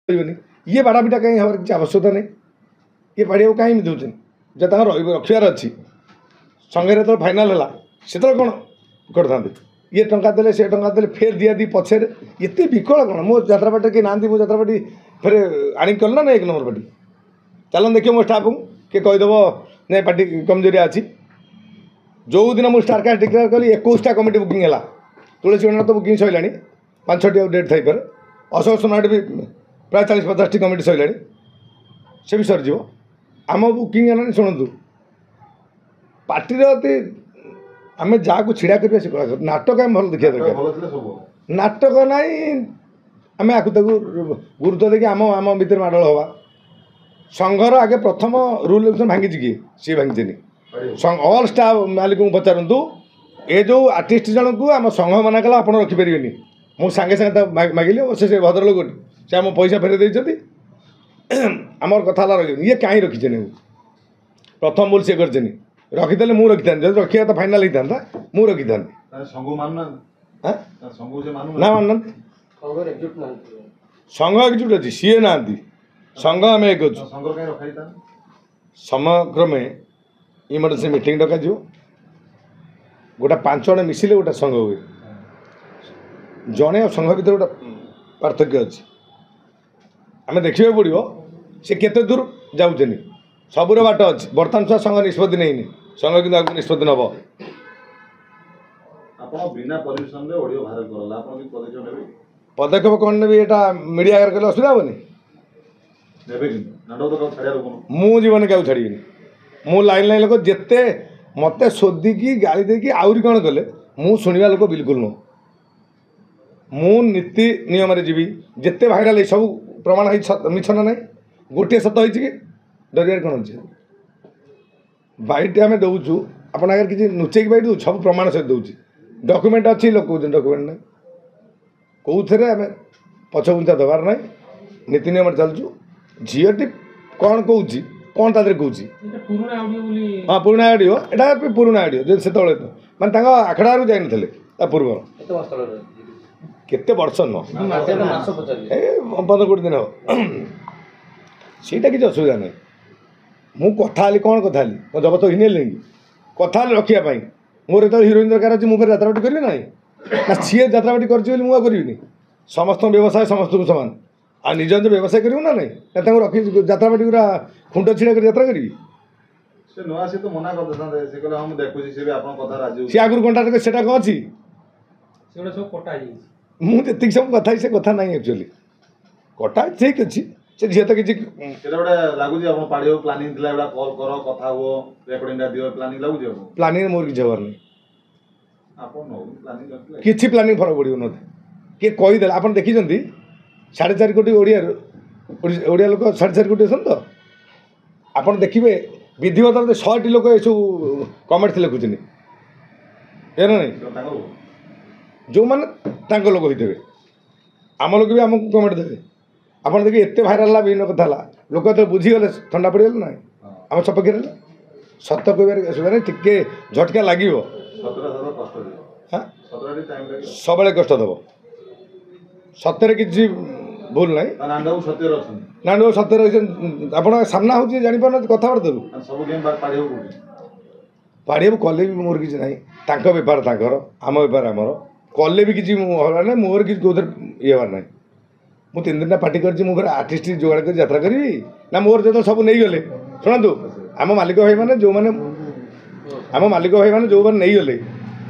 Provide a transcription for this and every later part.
ये बाड़ापिटा कहीं हमारे किसी आवश्यकता नहीं ये बाड़िया कहीं दूसरे जब रखार अच्छी संगे तो फाइनाल है से कौन करते ये टंका देले से टंका देले फेर दिया दी पछे ये विकल कौन मो जात्रापाटी कि ना मो जात्रापाटी फेर आनी कल ना एक नंबर पार्टी चलन देखिए मो स्टाफ को किए कहीदेव नहीं पार्टी कमजोरिया अच्छी जो दिन मुझे स्टार कास्ट डिक्लेयर कली 21टा कमिटी बुकिंग है तुलसी गणना तो बुकिंग सैला 5-6टी डेट थी पारे अशोक सोनाट भी प्राय 40-50टी कमिटी सैला से भी सरीज आम बुकिंग है शुणु पार्टी आम जहाँ को छिड़ा कर नाटक आम भल देखा दरकार नाटक ना आम आपको गुरुत्व देखिए आम आम भितर माडल हवा संघर आगे प्रथम रूल रेगुलेशन भांगी किए सी भांगी ऑल स्टाफ मालिक को पचारतु ये जो आर्टिस्ट जन को आम संघ मना कला आप रखिपारे मुझे सांगे सांगे मागिले से भद्रलोक से आम पैसा फेरे देती आमर कथा रख ये कहीं रखी प्रथम बोल सी कर रखीदे मुझे रखी था जब रखा तो फाइनाल होता मुझे रखी था ना मानना संघ एकजुट अच्छी सी ना संघ आम एक समक्रमे इमरजेंसी मीटिंग डक गोटा 5 जन मिसिले गोटा संघ हुए जड़े संघ भर गोटा पार्थक्य अच्छी आम देखा पड़ो सी केते दूर जाऊँ सबूर बाट अच्छी बर्तमान सुधा संघ निष्पत्ति नहीं संघ कि आगे निष्पत्ति नब पदक्षेप कौन ने यहाँ मीडिया आगे कले असुविधा हेनी मु जीवन क्या छाड़ी मु लाइन लाइन लोक जिते मत शोधिकी गाड़ी देकी आहरी कौन कले मु शुणा लोक बिल्कुल नुह मु नीति नियम जीवी जिते भाइराल सब प्रमाण मिछ ना ना गोटे सत हो डर कौन अच्छे बैटे आम दौचु आप किसी नुचेक बैठ दौ सब प्रमाण सहित दूसरी डॉक्यूमेंट अच्छी लोग कहते डॉक्यूमेंट ना कौन आम पछघुंचा देवार ना नीति नियम चलचु झीटी कौन कौन कौन तादे कौन हाँ पुराणा ऑडियो यहाँ पुराणा ऑडियो से मानते आखड़ा जाइन पूर्व केते वर्ष न 15-20 दिन हम सीटा किसी असुविधा नहीं मु कथा कौन कथा मो जब तो हिने कथा रखापी मोर जो हिरोइन दरकार अच्छी मुझे जात्रापाटी करी ना ना सी जात्रापाटी करी समस्त व्यवसाय समस्त को सामान आ निज निज व्यवसाय करूँ ना नहीं रखी जात्रापाटी पूरा खुंट छिड़ा कर यात्रा करी सी आगुरी कंटाक्ट से कौन अच्छी मुझे सब कथा से कथा ना एक्चुअली कटा ठीक अच्छी से झील तो किसी प्लानिंग मोर किसी हबार नहीं किसी प्लानिंग फरक पड़ो ना किए कहीदे आप देखी 4.5 कोटी ओडिया लोक 4.5 कोटी असन तो आप देखिए विधिवत 100टी लोक ये कमेंट लिखुन ये ना नहीं जो मैंने लोक होते आम लोग भी आमको कमेंट देवे आप देखिए एत भाइराल विभिन्न कथा लोक तो बुझीगले ठंडा पड़गले ना आम सपक्ष सत कह असुविधा नहीं टे झटका लगे सब कष्ट दब सत्य किसी भूल ना नांडू सत्य आप सामना हो जापार कथबार्ता पाड़िया कले भी मोर किसी ना बेपार आम बेपार आमर कले भी किसी हबार ना मोर किसी कौन ये हबार ना मुझे 3 दिन पार्टी कर आर्टिस्ट जोगाड़ कर यात्रा करी ना मोर जो सब नहीं गले शुणु आम मालिक भाई मैंने जो मैंने आम मालिक भाई मैंने जो मैंने नहीं गले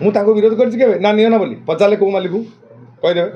मुझे विरोध कर ना नियो ना बोली पचारे कौ मालिक कहीदेवे